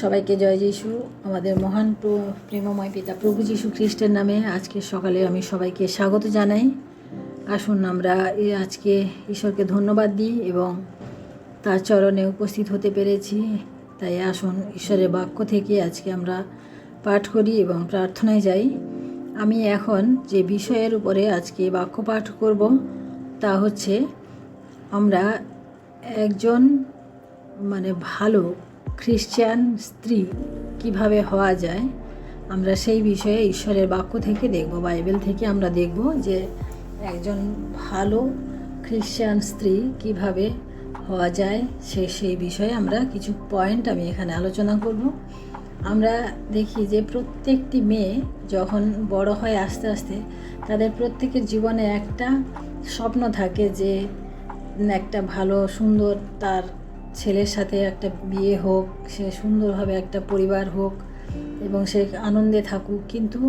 সবাইকে জয় যিশু। আমাদের মহান প্রেমময় পিতা প্রভু যিশু খ্রিস্টের নামে আজকে সকালে আমি সবাইকে স্বাগত জানাই। আসুন আমরা আজকে ঈশ্বরকে ধন্যবাদ দিই এবং তার চরণে উপস্থিত হতে পেরেছি। তাই আসুন ঈশ্বরের বাক্য থেকে আজকে আমরা পাঠ করি এবং প্রার্থনায় যাই। আমি এখন যে বিষয়ের উপরে আজকে বাক্য পাঠ করব তা হচ্ছে আমরা একজন ভালো খ্রিস্টান স্ত্রী কিভাবে হওয়া যায়। আমরা সেই বিষয়ে ঈশ্বরের বাক্য থেকে দেখব, বাইবেল থেকে আমরা দেখব যে একজন ভালো খ্রিস্টান স্ত্রী কিভাবে হওয়া যায়। সেই বিষয়ে আমরা কিছু পয়েন্ট আমি এখানে আলোচনা করব। আমরা দেখি যে প্রত্যেকটি মেয়ে যখন বড় হয় আস্তে আস্তে তাদের প্রত্যেকের জীবনে একটা স্বপ্ন থাকে যে একটা ভালো সুন্দর তার ছেলের সাথে একটা বিয়ে হোক, সে সুন্দরভাবে একটা পরিবার হোক এবং সে আনন্দে থাকুক। কিন্তু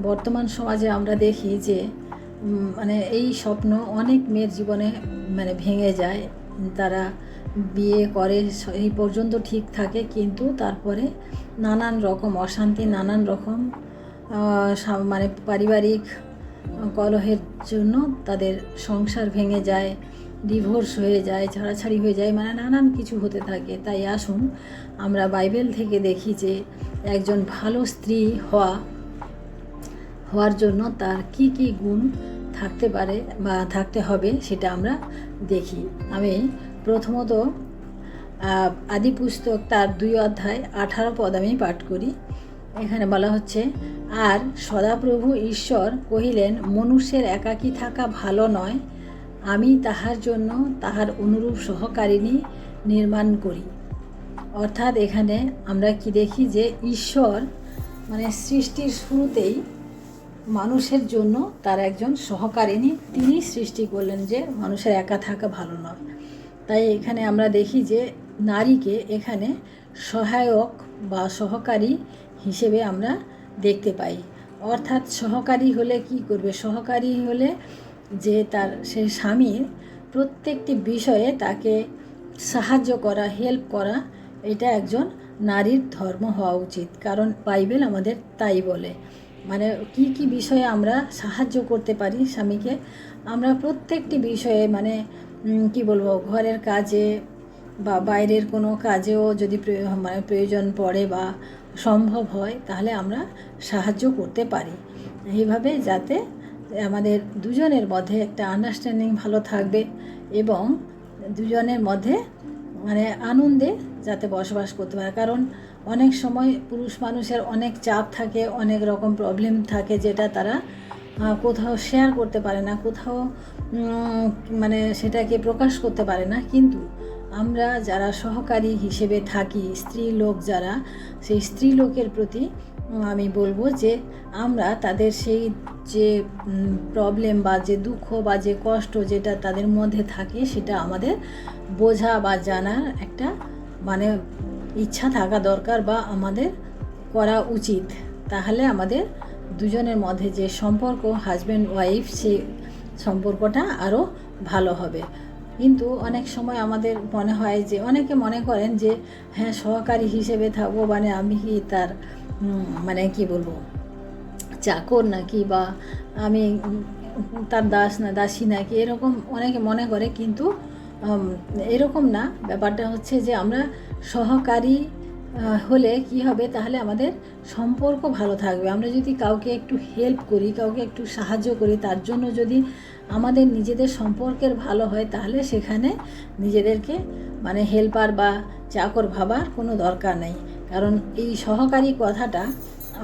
বর্তমান সমাজে আমরা দেখি যে এই স্বপ্ন অনেক মেয়ের জীবনে ভেঙে যায়। তারা বিয়ে করে এই পর্যন্ত ঠিক থাকে, কিন্তু তারপরে নানান রকম অশান্তি, নানান রকম পারিবারিক কলহের জন্য তাদের সংসার ভেঙে যায়, ডিভোর্স হয়ে যায়, ছাড়াছাড়ি হয়ে যায়, নানান কিছু হতে থাকে। তাই আসুন আমরা বাইবেল থেকে দেখি যে একজন ভালো স্ত্রী হওয়ার জন্য তার কি কি গুণ থাকতে পারে বা থাকতে হবে সেটা আমরা দেখি। আমি প্রথমত আদি পুস্তক তার 2 অধ্যায় 18 পদ আমি পাঠ করি। এখানে বলা হচ্ছে, আর সদাপ্রভু ঈশ্বর কহিলেন, মনুষ্যের একাকী থাকা ভালো নয়, আমি তাহার জন্য তাহার অনুরূপ সহকারিণী নির্মাণ করি। অর্থাৎ এখানে আমরা কি দেখি যে ঈশ্বর সৃষ্টির শুরুতেই মানুষের জন্য তার একজন সহকারিণী তিনি সৃষ্টি করলেন, যে মানুষের একা থাকা ভালো নয়। তাই এখানে আমরা দেখি যে নারীকে এখানে সহায়ক বা সহকারী হিসেবে আমরা দেখতে পাই। অর্থাৎ সহকারী হলে কি করবে? সহকারী হলে যে সে স্বামীর প্রত্যেকটি বিষয়ে তাকে সাহায্য করা, হেল্প করা, এটা একজন নারীর ধর্ম হওয়া উচিত। কারণ বাইবেল আমাদের তাই বলে। কি কি বিষয়ে আমরা সাহায্য করতে পারি স্বামীকে? আমরা প্রত্যেকটি বিষয়ে কি বলবো, ঘরের কাজে বা বাইরের কোনো কাজেও যদি প্রয়োজন পড়ে বা সম্ভব হয় তাহলে আমরা সাহায্য করতে পারি। এইভাবে যাতে আমাদের দুজনের মধ্যে একটা আন্ডারস্ট্যান্ডিং ভালো থাকবে এবং দুজনের মধ্যে আনন্দে যাতে বসবাস করতে পারে। কারণ অনেক সময় পুরুষ মানুষের অনেক চাপ থাকে, অনেক রকম প্রবলেম থাকে, যেটা তারা কোথাও শেয়ার করতে পারে না, কোথাও সেটাকে প্রকাশ করতে পারে না। কিন্তু আমরা যারা সহকারী হিসেবে থাকি, স্ত্রী লোক যারা, সেই স্ত্রী লোকের প্রতি আমি বলবো যে আমরা তাদের সেই যে প্রবলেম বা যে দুঃখ বা যে কষ্ট যেটা তাদের মধ্যে থাকে সেটা আমাদের বোঝা বা জানার একটা ইচ্ছা থাকা দরকার বা আমাদের করা উচিত। তাহলে আমাদের দুজনের মধ্যে যে সম্পর্ক হাজব্যান্ড ওয়াইফ, সেই সম্পর্কটা আরও ভালো হবে। কিন্তু অনেক সময় আমাদের মনে হয় যে অনেকে মনে করেন যে হ্যাঁ, সহকারী হিসেবে থাকবো আমি কি তার কি বলবো, চাকর নাকি, বা আমি তার দাস না দাসী নাকি, এরকম অনেকে মনে করে। কিন্তু এরকম না। ব্যাপারটা হচ্ছে যে আমরা সহকারী হলে কি হবে, তাহলে আমাদের সম্পর্ক ভালো থাকবে। আমরা যদি কাউকে একটু হেল্প করি, কাউকে একটু সাহায্য করি, তার জন্য যদি আমাদের নিজেদের সম্পর্কের ভালো হয়, তাহলে সেখানে নিজেদেরকে হেল্পার বা চাকর ভাবার কোনো দরকার নেই। কারণ এই সহকারী কথাটা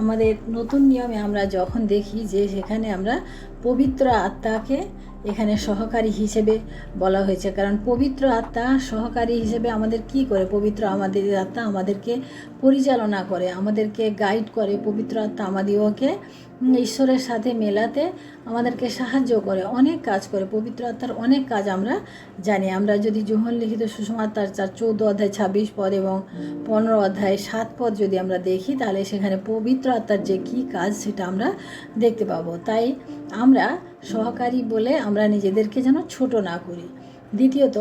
আমাদের নতুন নিয়মে আমরা যখন দেখি যে সেখানে আমরা পবিত্র আত্মাকে এখানে সহকারী হিসেবে বলা হয়েছে। কারণ পবিত্র আত্মা সহকারী হিসেবে আমাদের কি করে? পবিত্র আমাদের আত্মা আমাদেরকে পরিচালনা করে, আমাদেরকে গাইড করে। পবিত্র আত্মা আমাদেরকে ঈশ্বরের সাথে মেলাতে আমাদেরকে সাহায্য করে, অনেক কাজ করে। পবিত্র আত্মার অনেক কাজ আমরা জানি। আমরা যদি যোহন লিখিত সুসমাচার 14 অধ্যায় 26 পদ এবং 15 অধ্যায় 7 পদ যদি আমরা দেখি, তাহলে সেখানে পবিত্র আত্মার যে কী কাজ সেটা আমরা দেখতে পাবো। তাই আমরা সহকারী বলে আমরা নিজেদেরকে যেন ছোট না করি। দ্বিতীয়ত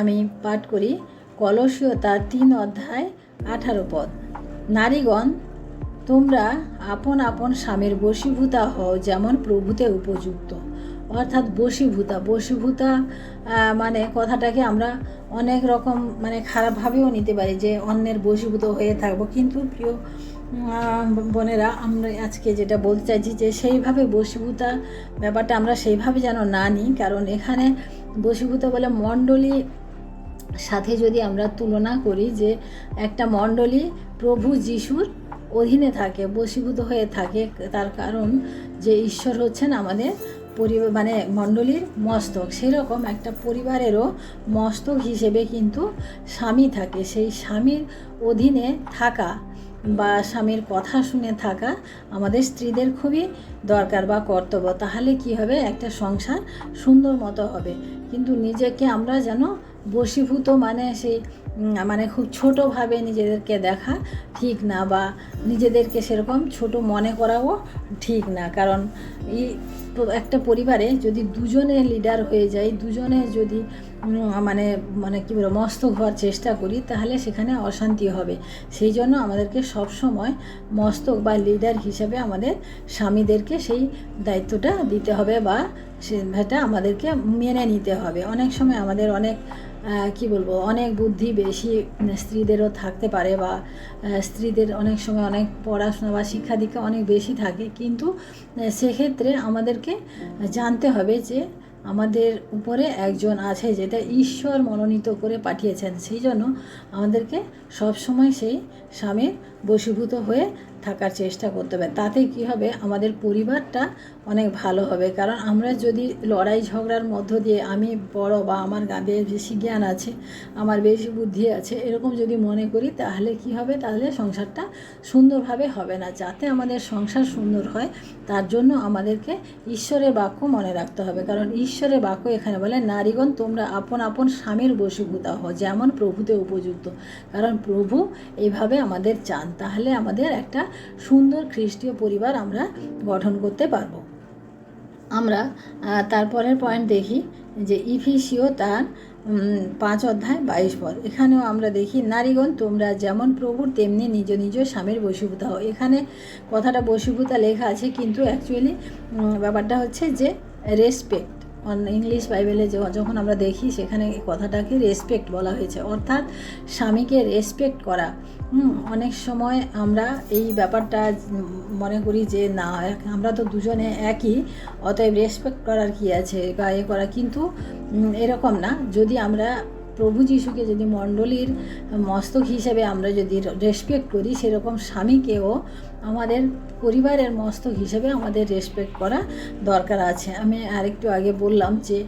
আমি পাঠ করি কলসীয় তার 3 অধ্যায় 18 পদ। নারীগণ তোমরা আপন আপন স্বামীর বশীভূতা হও, যেমন প্রভুতে উপযুক্ত। অর্থাৎ বশীভূতা মানে কথাটাকে আমরা অনেক রকম মানে খারাপভাবেও নিতে পারি, যে অন্যের বশীভূত হয়ে থাকবো। কিন্তু প্রিয় বোনেরা, আমরা আজকে যেটা বলতে চাইছি যে সেইভাবে বশীভূতা ব্যাপারটা আমরা সেইভাবে যেন না নিই। কারণ এখানে বশীভূত বলে মণ্ডলী সাথে যদি আমরা তুলনা করি, যে একটা মণ্ডলী প্রভু যিশুর অধীনে থাকে, বশীভূত হয়ে থাকে। তার কারণ যে ঈশ্বর হচ্ছেন আমাদের পরিবার মানে মণ্ডলীর মস্তক। সেরকম একটা পরিবারেরও মস্তক হিসেবে কিন্তু স্বামী থাকে। সেই স্বামীর অধীনে থাকা বা স্বামীর কথা শুনে থাকা আমাদের স্ত্রীদের খুবই দরকার বা কর্তব্য। তাহলে কি হবে, একটা সংসার সুন্দর মতো হবে। কিন্তু নিজেকে আমরা যেন বশীভূত মানে সেই মানে খুব ছোটোভাবে নিজেদেরকে দেখা ঠিক না, বা নিজেদেরকে সেরকম ছোট মনে করাও ঠিক না। কারণ এই একটা পরিবারে যদি দুজনে লিডার হয়ে যায়, দুজনে যদি মানে মানে কী বলবো মস্তক হওয়ার চেষ্টা করি, তাহলে সেখানে অশান্তি হবে। সেই জন্য আমাদেরকে সবসময় মস্তক বা লিডার হিসেবে আমাদের স্বামীদেরকে সেই দায়িত্বটা দিতে হবে, বা সেটা আমাদেরকে মেনে নিতে হবে। অনেক সময় আমাদের অনেক অনেক বুদ্ধি বেশি স্ত্রীদেরও থাকতে পারে, বা স্ত্রীদের অনেক সময় অনেক পড়াশোনা বা শিক্ষা দীক্ষা অনেক বেশি থাকে। কিন্তু সেক্ষেত্রে আমাদেরকে জানতে হবে যে আমাদের উপরে একজন আছে, যেটা ঈশ্বর মনোনীত করে পাঠিয়েছেন। সেই জন্য আমাদেরকে সবসময় সেই স্বামীর বশীভূত হয়ে থাকার চেষ্টা করতে হবে। তাতে কি হবে, আমাদের পরিবারটা অনেক ভালো হবে। কারণ আমরা যদি লড়াই ঝগড়ার মধ্য দিয়ে আমি বড় বা আমার বেশি জ্ঞান আছে, আমার বেশি বুদ্ধি আছে, এরকম যদি মনে করি, তাহলে কি হবে, তাহলে সংসারটা সুন্দরভাবে হবে না। যাতে আমাদের সংসার সুন্দর হয়, তার জন্য আমাদেরকে ঈশ্বরের বাক্য মনে রাখতে হবে। কারণ ঈশ্বরের বাক্য এখানে বলে, নারীগণ তোমরা আপন আপন স্বামীর বশীভূতা হও, যেমন প্রভুতে উপযুক্ত। কারণ প্রভু এইভাবে আমাদের চান। তাহলে আমাদের একটা সুন্দর খ্রিস্টীয় পরিবার আমরা গঠন করতে পারবো। আমরা তারপরের পয়েন্ট দেখি, যে ইফিসীয় তার 5 অধ্যায় 22 পদ। এখানেও আমরা দেখি, নারীগণ তোমরা যেমন প্রভুর তেমনি নিজ নিজ স্বামীর বশীভূতা হও। এখানে কথাটা বশীভূতা লেখা আছে, কিন্তু অ্যাকচুয়ালি ব্যাপারটা হচ্ছে যে রেসপেক্ট। ইংলিশ বাইবেলে যখন আমরা দেখি, সেখানে কথাটাকে রেসপেক্ট বলা হয়েছে, অর্থাৎ স্বামীকে রেসপেক্ট করা। অনেক সময় আমরা এই ব্যাপারটা মনে করি যে না, আমরা তো দুজনে একই, অতএব রেসপেক্ট করার কি আছে বা এ করা। কিন্তু এরকম না। যদি আমরা প্রভু যিশুকে যদি মণ্ডলীর মস্তক হিসেবে আমরা যদি রেসপেক্ট করি, সেরকম স্বামীকেও আমাদের পরিবারের মস্তক হিসেবে আমাদের রেসপেক্ট করা দরকার আছে। আমি আরেকটু আগে বললাম যে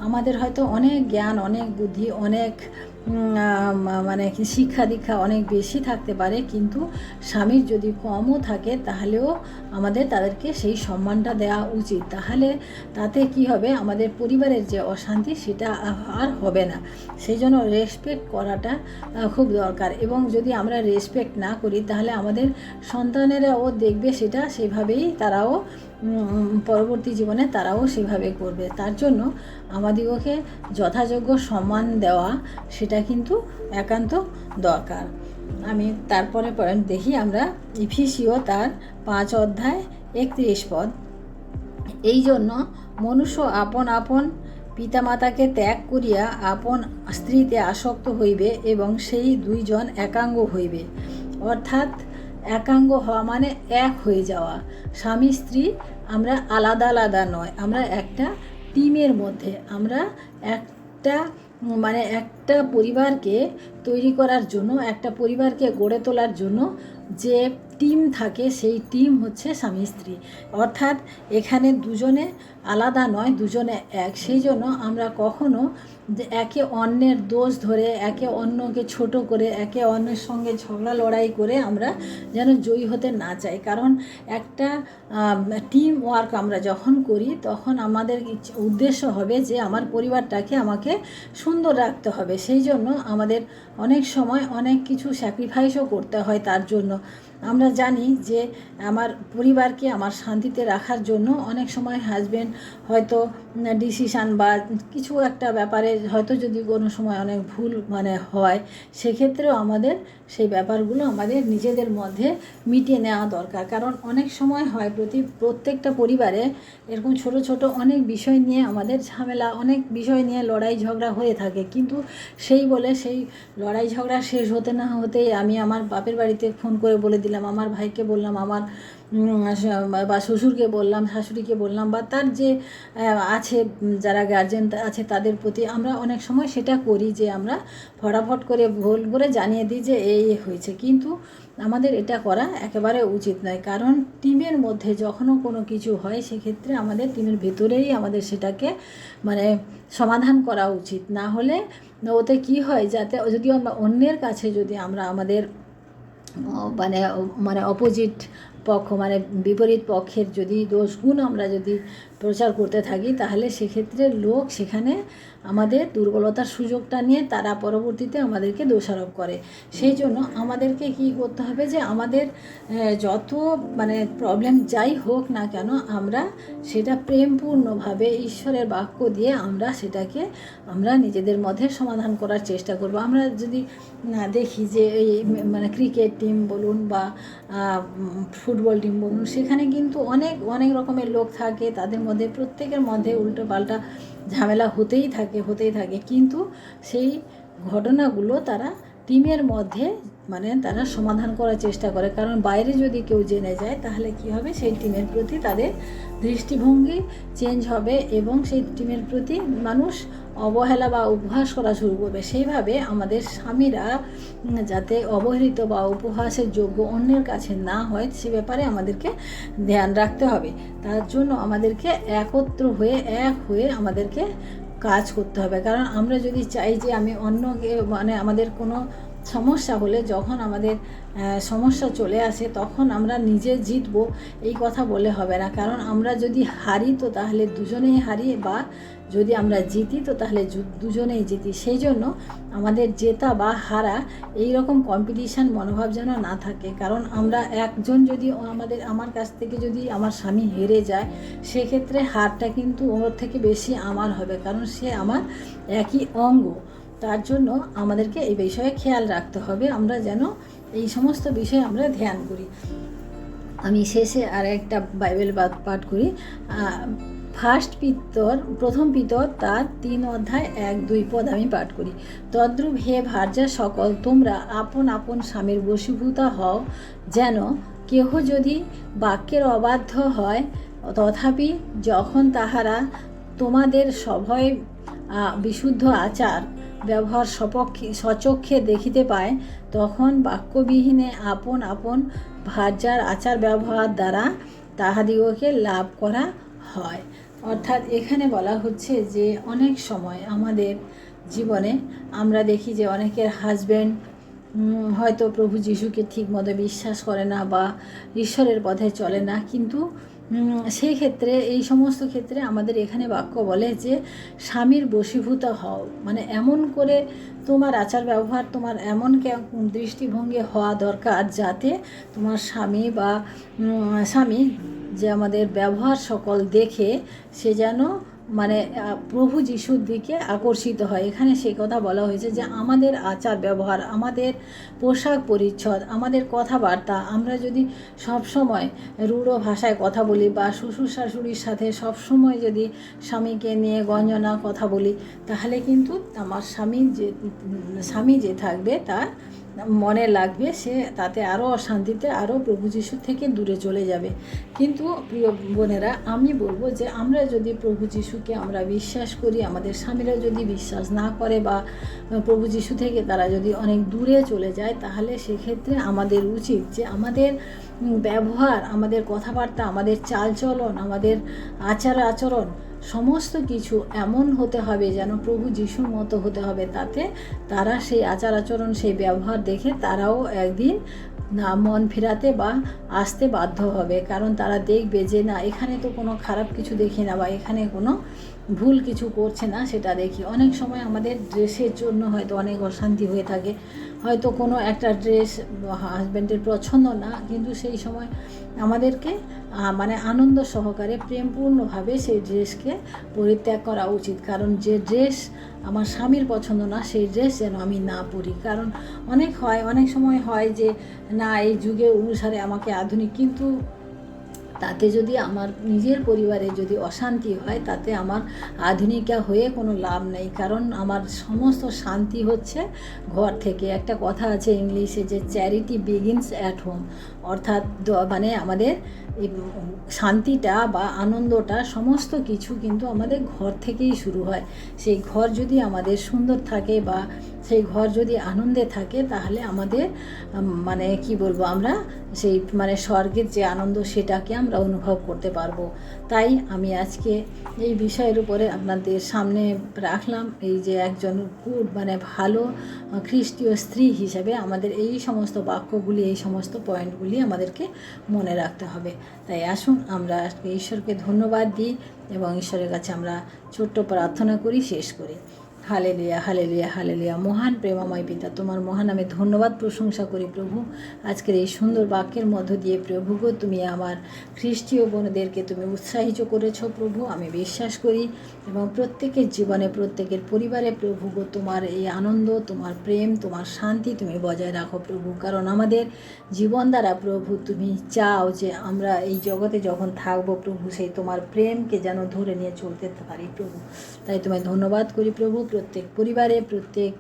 আমাদের হয়তো অনেক জ্ঞান, অনেক বুদ্ধি, অনেক মানে শিক্ষা দীক্ষা অনেক বেশি থাকতে পারে, কিন্তু স্বামীর যদি কমও থাকে, তাহলেও আমাদের তাদেরকে সেই সম্মানটা দেওয়া উচিত। তাহলে তাতে কি হবে, আমাদের পরিবারের যে অশান্তি সেটা আর হবে না। সেই জন্য রেসপেক্ট করাটা খুব দরকার। এবং যদি আমরা রেসপেক্ট না করি, তাহলে আমাদের সন্তানেরাও দেখবে সেটা সেভাবেই, তারাও পরবর্তী জীবনে তারাও সেভাবে করবে। তার জন্য আমাদিগকে যথাযোগ্য সম্মান দেওয়া সেটা কিন্তু একান্ত দরকার। আমি তারপরে পয়েন্ট দেখি, আমরা ইফিসীয় তার 5 অধ্যায় 31 পদ। এই জন্য মনুষ্য আপন আপন পিতামাতাকে ত্যাগ করিয়া আপন স্ত্রীতে আসক্ত হইবে, এবং সেই দুইজন একাঙ্গ হইবে। অর্থাৎ একাঙ্গ হওয়া মানে এক হয়ে যাওয়া। স্বামী স্ত্রী আমরা আলাদা আলাদা নয়, আমরা একটা টিমের মধ্যে। আমরা একটা মানে একটা পরিবারকে তৈরি করার জন্য, একটা পরিবারকে গড়ে তোলার জন্য যে টিম থাকে, সেই টিম হচ্ছে স্বামী স্ত্রী। অর্থাৎ এখানে দুজনে আলাদা নয়, দুজনে এক। সেই জন্য আমরা কখনো একে অন্যের দোষ ধরে, একে অন্যকে ছোট করে, একে অন্যের সঙ্গে ঝগড়া লড়াই করে আমরা যেন জয়ী হতে না চাই। কারণ একটা টিম ওয়ার্ক আমরা যখন করি, তখন আমাদের উদ্দেশ্য হবে যে আমার পরিবারটাকে আমাকে সুন্দর রাখতে হবে। সেই জন্য আমাদের অনেক সময় অনেক কিছু স্যাক্রিফাইসও করতে হয় তার জন্য। আমরা জানি যে আমার পরিবারকে আমার শান্তিতে রাখার জন্য অনেক সময় হাজব্যান্ড হয়তো ডিসিশান বা কিছু একটা ব্যাপারে হয়তো যদি কোনো সময় অনেক ভুল হয়, সেক্ষেত্রেও আমাদের সেই ব্যাপারগুলো আমাদের নিজেদের মধ্যে মিটিয়ে নেওয়া দরকার। কারণ অনেক সময় হয় প্রত্যেকটা পরিবারে এরকম ছোট ছোট অনেক বিষয় নিয়ে আমাদের ঝামেলা, অনেক বিষয় নিয়ে লড়াই ঝগড়া হয়ে থাকে, কিন্তু সেই লড়াই ঝগড়া শেষ হতে না হতেই আমি আমার বাপের বাড়িতে ফোন করে বলে দিলাম, আমার ভাইকে বললাম, আমার বা শ্বশুরকে বললাম, শাশুড়িকে বললাম, বা তার যে আছে যারা গার্জেন আছে তাদের প্রতি আমরা অনেক সময় সেটা করি যে আমরা ফটাফট করে ভুল করে জানিয়ে দিই যে এই হয়েছে। কিন্তু আমাদের এটা করা একেবারে উচিত নয়, কারণ টিমের মধ্যে যখনও কোনো কিছু হয় সেক্ষেত্রে আমাদের টিমের ভেতরেই আমাদের সেটাকে সমাধান করা উচিত। না হলে ওতে কি হয়, যাতে যদি আমরা অন্যের কাছে যদি আমরা আমাদের অপোজিট পক্ষ বিপরীত পক্ষের যদি দোষগুণ আমরা যদি প্রচার করতে থাকি, তাহলে সেক্ষেত্রে লোক সেখানে আমাদের দুর্বলতার সুযোগটা নিয়ে তারা পরবর্তীতে আমাদেরকে দোষারোপ করে। সেই জন্য আমাদেরকে কি করতে হবে যে আমাদের যত প্রবলেম যাই হোক না কেন, আমরা সেটা প্রেমপূর্ণভাবে ঈশ্বরের বাক্য দিয়ে আমরা সেটাকে নিজেদের মধ্যে সমাধান করার চেষ্টা করব। আমরা যদি দেখি যে এই ক্রিকেট টিম বলুন বা ফুটবল টিম বলুন, সেখানে কিন্তু অনেক অনেক রকমের লোক থাকে, তাদের মধ্যে প্রত্যেকের মধ্যে উল্টো পাল্টা ঝামেলা হতেই থাকে, কিন্তু সেই ঘটনাগুলো তারা টিমের মধ্যে তারা সমাধান করার চেষ্টা করে। কারণ বাইরে যদি কেউ জেনে যায় তাহলে কি হবে, সেই টিমের প্রতি তাদের দৃষ্টিভঙ্গি চেঞ্জ হবে এবং সেই টিমের প্রতি মানুষ অবহেলা বা উপহাস করা শুরু করবে। সেইভাবে আমাদের স্বামীরা যাতে অবহেলিত বা উপহাসের যোগ্য অন্যের কাছে না হয়, সে ব্যাপারে আমাদেরকে ধ্যান রাখতে হবে। তার জন্য আমাদেরকে একত্র হয়ে এক হয়ে আমাদেরকে কাজ করতে হবে। কারণ আমরা যদি চাই যে আমি অন্যকে আমাদের কোনো সমস্যা হলে, যখন আমাদের সমস্যা চলে আসে তখন আমরা নিজে জিতবো এই কথা বলে হবে না। কারণ আমরা যদি হারি তো তাহলে দুজনেই হারি, বা যদি আমরা জিতি তো তাহলে দুজনেই জিতি। সেই জন্য আমাদের জেতা বা হারা এই রকম কম্পিটিশান মনোভাব যেন না থাকে। কারণ আমরা একজন যদি আমার কাছ থেকে যদি আমার স্বামী হেরে যায়, সেক্ষেত্রে হারটা কিন্তু ওর থেকে বেশি আমার হবে, কারণ সে আমার একই অঙ্গ। তার জন্য আমাদেরকে এই বিষয়ে খেয়াল রাখতে হবে, আমরা যেন এই সমস্ত বিষয়ে আমরা ধ্যান করি। আমি শেষে আর একটা বাইবেল পাঠ করি। প্রথম পিতর তার 3 অধ্যায় 1-2 পদ আমি পাঠ করি। তদ্রূপ হে ভার্যা সকল, তোমরা আপন আপন স্বামীর বশীভূতা হও, যেন কেহ যদি বাক্যের অবাধ্য হয়, তথাপি যখন তাহারা তোমাদের সভয় বিশুদ্ধ আচার ব্যবহার স্বচক্ষে দেখিতে পায়, তখন বাক্যবিহীনে আপন আপন ভার্যার আচার ব্যবহার দ্বারা তাহাদিগকে লাভ করা হয়। অর্থাৎ এখানে বলা হচ্ছে যে অনেক সময় আমাদের জীবনে আমরা দেখি যে অনেকের হাজব্যান্ড হয়তো প্রভু যিশুকে ঠিকমতো বিশ্বাস করে না বা ঈশ্বরের পথে চলে না, কিন্তু সেই ক্ষেত্রে এই সমস্ত ক্ষেত্রে আমাদের এখানে বাক্য বলে যে স্বামীর বশীভূত হও, এমন করে তোমার আচার ব্যবহার, তোমার এমন দৃষ্টিভঙ্গি হওয়া দরকার যাতে তোমার স্বামী যে আমাদের ব্যবহার সকল দেখে সে যেন প্রভু যিশুর দিকে আকর্ষিত হয়। এখানে সেই কথা বলা হয়েছে যে আমাদের আচার ব্যবহার, আমাদের পোশাক পরিচ্ছদ, আমাদের কথাবার্তা, আমরা যদি সবসময় রূঢ় ভাষায় কথা বলি বা শ্বশুর শাশুড়ির সাথে সবসময় যদি স্বামীকে নিয়ে গঞ্জনা কথা বলি, তাহলে কিন্তু আমার স্বামী যে থাকবে তার মনে লাগবে, সে তাতে আরও অশান্তিতে আরও প্রভু যিশুর থেকে দূরে চলে যাবে। কিন্তু প্রিয় বোনেরা, আমি বলবো যে আমরা যদি প্রভু যিশুকে আমরা বিশ্বাস করি, আমাদের স্বামীরা যদি বিশ্বাস না করে বা প্রভু যিশু থেকে তারা যদি অনেক দূরে চলে যায়, তাহলে সেক্ষেত্রে আমাদের উচিত যে আমাদের ব্যবহার, আমাদের কথাবার্তা, আমাদের চালচলন, আমাদের আচরণ সমস্ত কিছু এমন হতে হবে যেন প্রভু যিশুর মতো হতে হবে, তাতে তারা সেই আচরণ, সেই ব্যবহার দেখে তারাও একদিন মন ফেরাতে বা আসতে বাধ্য হবে। কারণ তারা দেখবে যে না, এখানে তো কোনো খারাপ কিছু দেখি না বা এখানে কোনো ভুল কিছু করছে না, সেটা দেখি। অনেক সময় আমাদের ড্রেসের জন্য হয়তো অনেক অশান্তি হয়ে থাকে, হয়তো কোনো একটা ড্রেস হাজব্যান্ডের পছন্দ না, কিন্তু সেই সময় আমাদেরকে মানে আনন্দ সহকারে প্রেমপূর্ণভাবে সেই ড্রেসকে পরিত্যাগ করা উচিত। কারণ যে ড্রেস আমার স্বামীর পছন্দ না সেই ড্রেস যেন আমি না পরি। কারণ অনেক সময় হয় যে না, এই যুগের অনুসারে আমাকে আধুনিক, কিন্তু তাতে যদি আমার নিজের পরিবারে যদি অশান্তি হয়, তাতে আমার আধুনিকা হয়ে কোনো লাভ নেই। কারণ আমার সমস্ত শান্তি হচ্ছে ঘর থেকে। একটা কথা আছে ইংলিশে যে চ্যারিটি বিগিনস অ্যাট হোম, অর্থাৎ মানে আমাদের এই শান্তিটা বা আনন্দটা সমস্ত কিছু কিন্তু আমাদের ঘর থেকেই শুরু হয়। সেই ঘর যদি আমাদের সুন্দর থাকে বা সেই ঘর যদি আনন্দে থাকে, তাহলে আমাদের মানে কি বলবো, আমরা সেই মানে স্বর্গের যে আনন্দ সেটাকে আমরা অনুভব করতে পারবো। তাই আমি আজকে এই বিষয়ের উপরে আপনাদের সামনে রাখলাম, এই যে একজন মানে ভালো খ্রিস্টীয় স্ত্রী হিসেবে আমাদের এই সমস্ত বাক্যগুলি, এই সমস্ত পয়েন্টগুলি আমাদেরকে মনে রাখতে হবে। তাই আসুন আমরা আজকে ঈশ্বরকে ধন্যবাদ দিই এবং ঈশ্বরের কাছে আমরা ছোট্ট প্রার্থনা করি, শেষ করি। Hallelujah, hallelujah, hallelujah. মহান প্রেমময় পিতা, তোমার মহান আমি ধন্যবাদ প্রশংসা করি প্রভু। আজকের এই সুন্দর বাক্যের মধ্য দিয়ে প্রভু গো, তুমি আমার খ্রিস্টীয় বোনদেরকে তুমি উৎসাহিত করেছো প্রভু, আমি বিশ্বাস করি। এবং প্রত্যেকের জীবনে, প্রত্যেকের পরিবারে প্রভু গো, তোমার এই আনন্দ, তোমার প্রেম, তোমার শান্তি তুমি বজায় রাখো প্রভু। কারণ আমাদের জীবন দ্বারা প্রভু তুমি চাও যে আমরা এই জগতে যখন থাকবো প্রভু, সেই তোমার প্রেমকে যেন ধরে নিয়ে চলতে পারি প্রভু। তাই তোমায় ধন্যবাদ করি প্রভু। প্রত্যেক পরিবারে, প্রত্যেক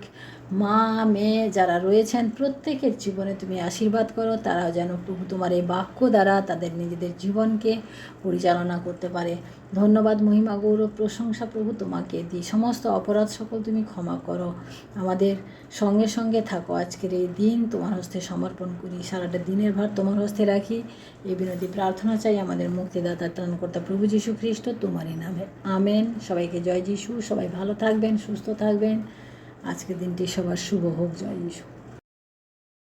মা মেয়ে যারা রয়েছেন, প্রত্যেকের জীবনে তুমি আশীর্বাদ করো। তারাও যেন প্রভু তোমার এই বাক্য দ্বারা তাদের নিজেদের জীবনকে পরিচালনা করতে পারে। ধন্যবাদ, মহিমা, গৌরব, প্রশংসা প্রভু তোমাকে দিই। সমস্ত অপরাধ সকল তুমি ক্ষমা করো। আমাদের সঙ্গে সঙ্গে থাকো। আজকের এই দিন তোমার হস্তে সমর্পণ করি। সারাটা দিনের ভার তোমার হস্তে রাখি। এই বিনতি প্রার্থনা চাই আমাদের মুক্তিদাতা ত্রাণকর্তা প্রভু যীশু খ্রিস্ট তোমারই নামে, আমেন। সবাইকে জয় যীশু। সবাই ভালো থাকবেন, সুস্থ থাকবেন। আজকের দিনটি সবার শুভ হোক। জয় যীশু।